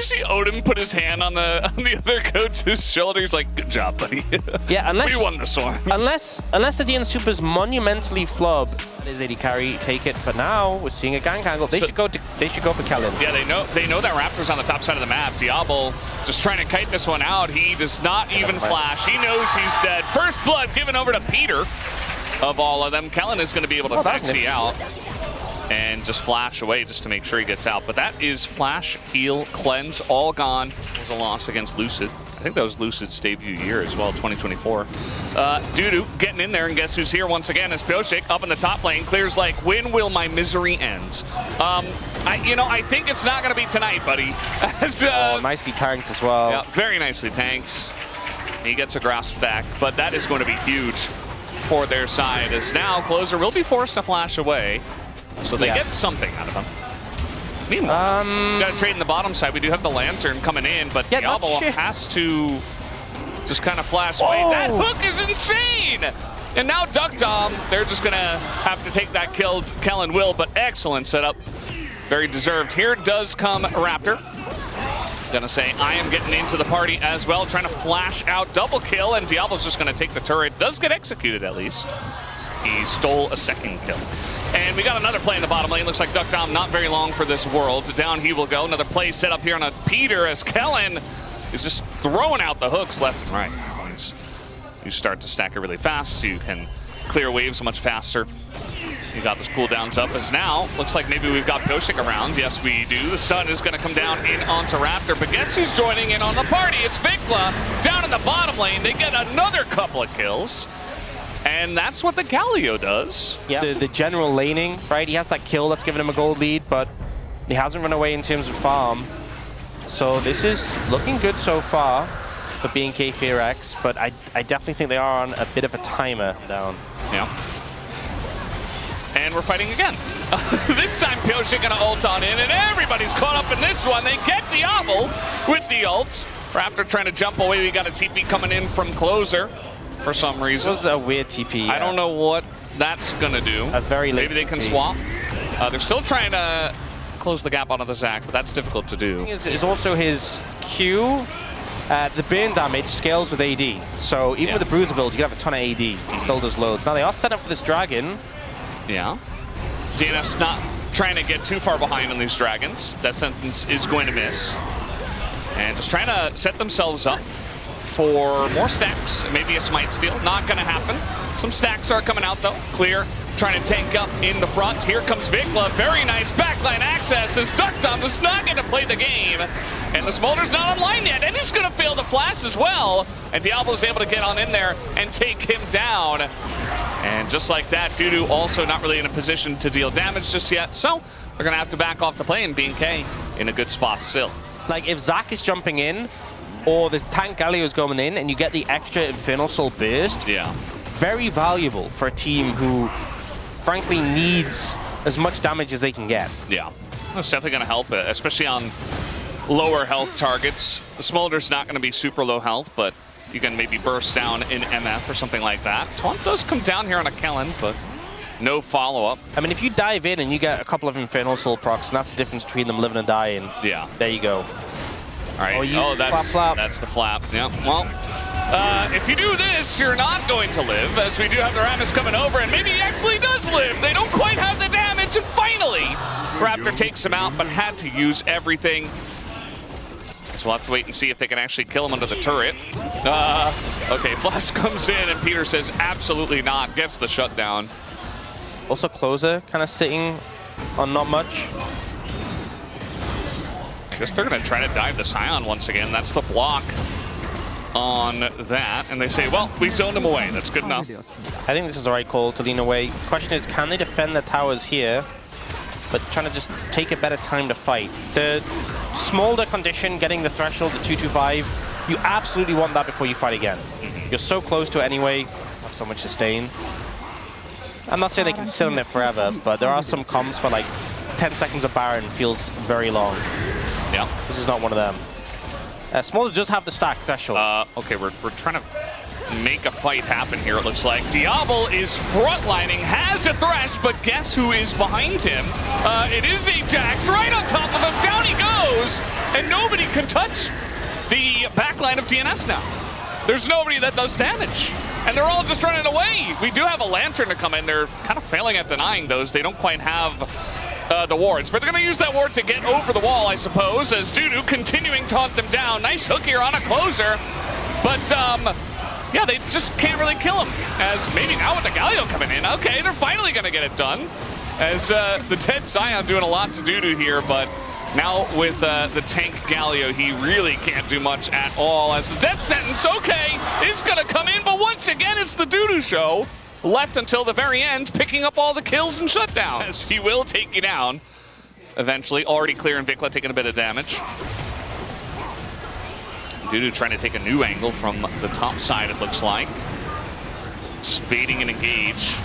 see Odin put his hand on the other coach's shoulder? He's like, "Good job, buddy. Yeah, unless we won this one." Unless the DNS Supers monumentally flub his AD carry, take it. But now we're seeing a gank angle. They should go for Kellen. Yeah, they know that Raptor's on the top side of the map. Diablo just trying to kite this one out. He does not even flash. He knows he's dead. First blood given over to Peter. Of all of them, Kellen is going to be able to taxi out and just flash away just to make sure he gets out. But that is flash, heal, cleanse, all gone. It was a loss against Lucid. I think that was Lucid's debut year as well, 2024. Dudu getting in there, and guess who's here once again is Pioshik up in the top lane. Clear's like, when will my misery end? I think it's not going to be tonight, buddy. Nicely tanked as well. Yeah, very nicely tanked. He gets a grasp stack, but that is going to be huge for their side, as now Closer will be forced to flash away. So they get something out of him. Meanwhile, we got to trade in the bottom side. We do have the Lantern coming in, but Diablo has to just kind of flash away. That hook is insane! And now Duck Dom, they're just going to have to take that kill. Kellen will, but excellent setup. Very deserved. Here does come Raptor. Gonna say, I am getting into the party as well, trying to flash out, double kill, and Diablo's just gonna take the turret. Does get executed at least. He stole a second kill. And we got another play in the bottom lane. Looks like Duck Dom not very long for this world. Down he will go. Another play set up here on a Peter as Kellen is just throwing out the hooks left and right. You start to stack it really fast, so you can clear waves much faster. You got this cooldowns up as now, looks like maybe we've got Pioshik around. Yes, we do. The stun is gonna come down in onto Raptor, but guess who's joining in on the party? It's Vikla down in the bottom lane. They get another couple of kills. And that's what the Galio does. Yeah, the general laning, right? He has that kill that's given him a gold lead, but he hasn't run away in terms of farm. So this is looking good so far for BNK FEARX, but I definitely think they are on a bit of a timer down. Yeah. And we're fighting again. This time Pioshik gonna ult on in, and everybody's caught up in this one. They get Diablo with the ult. Raptor trying to jump away. We got a TP coming in from Closer for some reason. It was a weird TP. I don't know what that's gonna do. A very late Maybe they can swap. They're still trying to close the gap onto the Zac, but that's difficult to do. Is also his Q. The burn damage scales with AD. So even with the Bruiser build, you have a ton of AD. He still does loads. Now they are set up for this dragon. Yeah. DNS not trying to get too far behind on these dragons. That sentence is going to miss. And just trying to set themselves up for more stacks. Maybe a smite steal. Not going to happen. Some stacks are coming out though. Clear. Trying to tank up in the front. Here comes Vikla. Very nice backline access as Duck Dom does not get to play the game. And the Smolder's not online yet. And he's going to fail the flash as well. And Diablo's able to get on in there and take him down. And just like that, Dudu also not really in a position to deal damage just yet. So they're going to have to back off the play, and BNK in a good spot still. Like if Zac is jumping in, or this tank Galio is going in, and you get the extra Infernal Soul burst, very valuable for a team who, frankly, needs as much damage as they can get. Yeah, that's definitely going to help, especially on lower health targets. The Smolder's not going to be super low health, but you can maybe burst down in MF or something like that. Taunt does come down here on a Kellen, but no follow-up. I mean, if you dive in and you get a couple of Infernal Soul procs, and that's the difference between them living and dying. Yeah. There you go. All right. That's the flap. Yeah. Well, if you do this, you're not going to live, as we do have the Ramus coming over, and maybe he actually does live. They don't quite have the damage, and finally, Raptor takes him out, but had to use everything. So we'll have to wait and see if they can actually kill him under the turret. Okay, Flash comes in, and Peter says absolutely not. Gets the shutdown. Also, Closer kind of sitting on not much. I guess they're going to try to dive the Scion once again. That's the block on that. And they say, well, we zoned him away. That's good enough. I think this is the right call to lean away. Question is, can they defend the towers here? But trying to just take a better time to fight. The Smolder condition, getting the threshold to 225, you absolutely want that before you fight again. You're so close to it anyway. Have so much sustain. I'm not saying they can sit on it forever, but there are some comps where like 10 seconds of Baron feels very long. Yeah. This is not one of them. Smolder does have the stack threshold. Okay, we're trying to make a fight happen here, it looks like. Diablo is frontlining, has a Thresh, but guess who is behind him? It is Ajax right on top of him. Down he goes, and nobody can touch the backline of DNS now. There's nobody that does damage, and they're all just running away. We do have a Lantern to come in. They're kind of failing at denying those. They don't quite have the wards, but they're going to use that ward to get over the wall, I suppose, as Dudu continuing to hunt them down. Nice hook here on a closer, but yeah, they just can't really kill him, as maybe now with the Galio coming in, okay, they're finally going to get it done, as the dead Sion doing a lot to Dudu here, but now with the tank Galio, he really can't do much at all, as the death sentence, okay, is going to come in, but once again, it's the Dudu show. Left until the very end, picking up all the kills and shutdowns. As he will take you down eventually. Already clear, and Vikla taking a bit of damage. Dudu trying to take a new angle from the top side, it looks like. Just baiting an engage.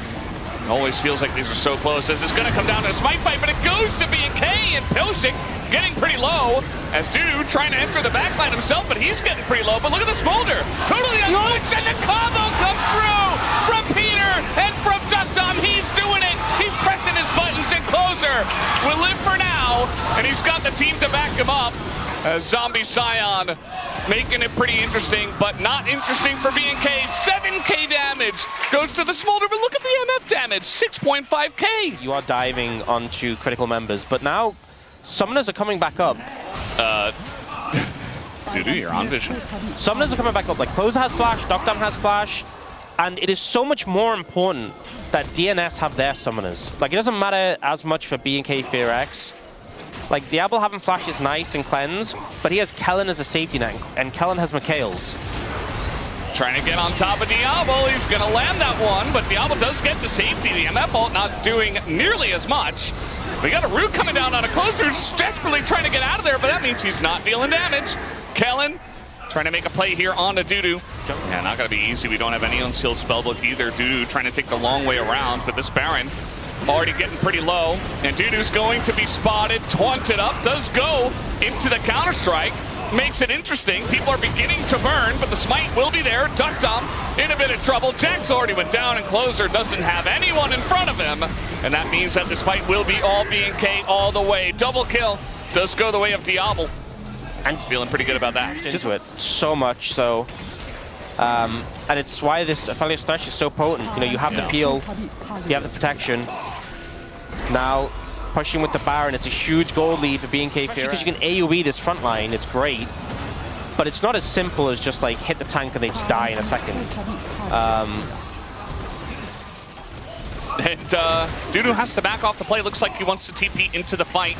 It always feels like these are so close, as it's going to come down to a smite fight, but it goes to BNK, and Pilsik getting pretty low, as Dudu trying to enter the backline himself, but he's getting pretty low. But look at the Smolder, totally unlocked, and the combo comes through from Peter and from Duckdom. He's doing it. He's pressing his buttons, and Closer will live for now, and he's got the team to back him up. Zombie Sion making it pretty interesting, but not interesting for BNK. 7k damage goes to the Smolder, but look at the MF damage, 6.5k. You are diving onto critical members, but now summoners are coming back up. Dudu, you're on vision. Summoners are coming back up. Like, Closer has flash, Duckdom has flash, and it is so much more important that DNS have their summoners. Like, it doesn't matter as much for BNK FEARX. Like, Diablo having flash is nice and cleanse, but he has Kellen as a safety net, and Kellen has Mikhail's. Trying to get on top of Diablo. He's going to land that one, but Diablo does get the safety. The MF ult not doing nearly as much. We got a Root coming down on a Closer, who's desperately trying to get out of there, but that means he's not dealing damage. Kellen trying to make a play here on to Dudu. Yeah, not going to be easy. We don't have any unsealed spellbook either. Dudu trying to take the long way around, but this Baron already getting pretty low, and Dudu's going to be spotted, taunted up, does go into the counter-strike, makes it interesting. People are beginning to burn, but the smite will be there. Duckdom in a bit of trouble. Jax already went down, and Closer doesn't have anyone in front of him, and that means that this fight will be all BNK all the way. Double kill does go the way of Diablo, and he's feeling pretty good about that. Into it so much so. And it's why this Aphelios Thresh is so potent. You know, you have the peel, you have the protection. Now, pushing with the Baron, it's a huge gold lead for BNK FEARX. Because you can AoE this front line, it's great. But it's not as simple as just like hit the tank and they just die in a second. And Dudu has to back off the play. Looks like he wants to TP into the fight.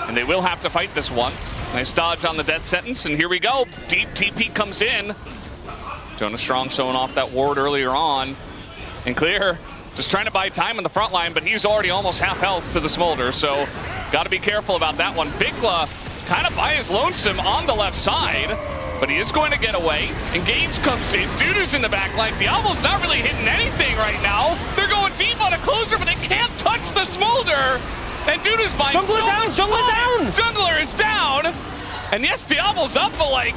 And they will have to fight this one. Nice dodge on the death sentence, and here we go. Deep TP comes in. Jonas Strong showing off that ward earlier on. And Clear just trying to buy time in the front line, but he's already almost half health to the Smolder, so got to be careful about that one. Vikla kind of by his lonesome on the left side, but he is going to get away. Engage comes in. Dudu's in the back line. Diablo's not really hitting anything right now. They're going deep on a Closer, but they can't touch the Smolder. And Dudu's buying Jungler down! Jungler down! Jungler is down! And yes, Diablo's up, but like,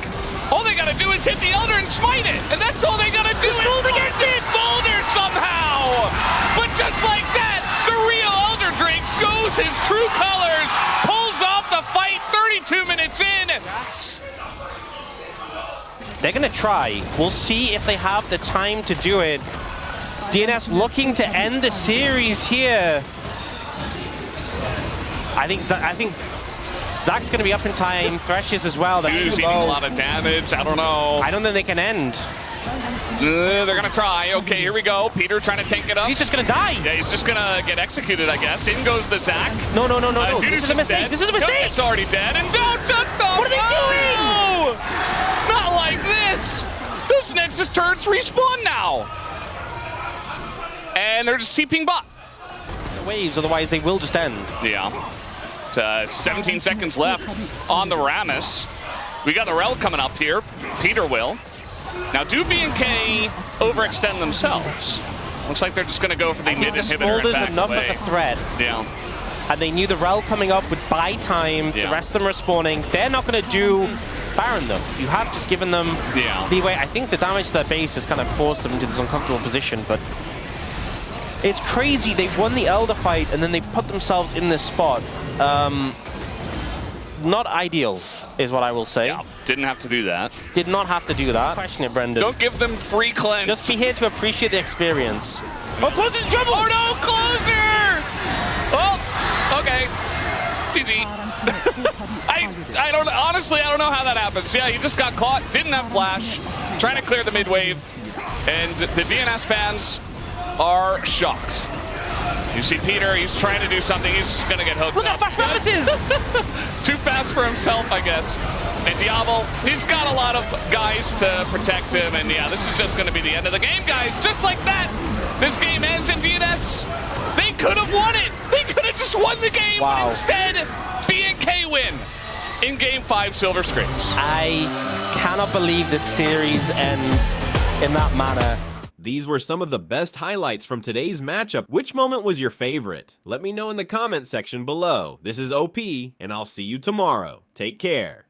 all they gotta do is hit the Elder and smite it! And that's all they gotta do! Smolder gets it! Smolder somehow! But just like that, the real Elder Drake shows his true colors, pulls off the fight 32 minutes in! They're gonna try. We'll see if they have the time to do it. DNS looking to end the series here. I think Zach's going to be up in time. Thresh is as well. Dudu's eating a lot of damage. I don't know. I don't think they can end. They're going to try. Okay, here we go. Peter trying to tank it up. He's just going to die. Yeah, he's just going to get executed, I guess. In goes the Zach. No. Dudu's This is a mistake. Dead. This is a mistake. It's already dead. And don't Duckdom. What are they doing? Not like this. Those Nexus turrets respawn now. And they're just TPing bot. Waves, otherwise they will just end. Yeah. 17 seconds left on the Rammus. We got the Rel coming up here. Peter will. Now, do BNK overextend themselves? Looks like they're just going to go for the mid inhibitor and back enough away. of a threat. Yeah. And they knew the Rel coming up would buy time. The rest of them are spawning. They're not going to do Baron, though. You have just given them leeway. I think the damage to their base has kind of forced them into this uncomfortable position, but it's crazy. They won the Elder fight, and then they put themselves in this spot. Not ideal, is what I will say. Yeah, didn't have to do that. Did not have to do that. Question it, Brendan. Don't give them free cleanse. Just be here to appreciate the experience. Oh, Closer's trouble! Oh no, Closer! Oh, okay. GG. I don't, honestly, I don't know how that happens. Yeah, he just got caught, didn't have flash, trying to clear the mid wave, and the DNS fans are shocked. You see Peter, he's trying to do something, he's just gonna get hooked Look up. at fast promises! Too fast for himself, I guess. And Diablo, he's got a lot of guys to protect him, and yeah, this is just gonna be the end of the game, guys. Just like that, this game ends in DNS. They could have won it. They could have just won the game, but instead, BNK win in Game 5 Silver Screams. I cannot believe this series ends in that manner. These were some of the best highlights from today's matchup. Which moment was your favorite? Let me know in the comment section below. This is OP, and I'll see you tomorrow. Take care.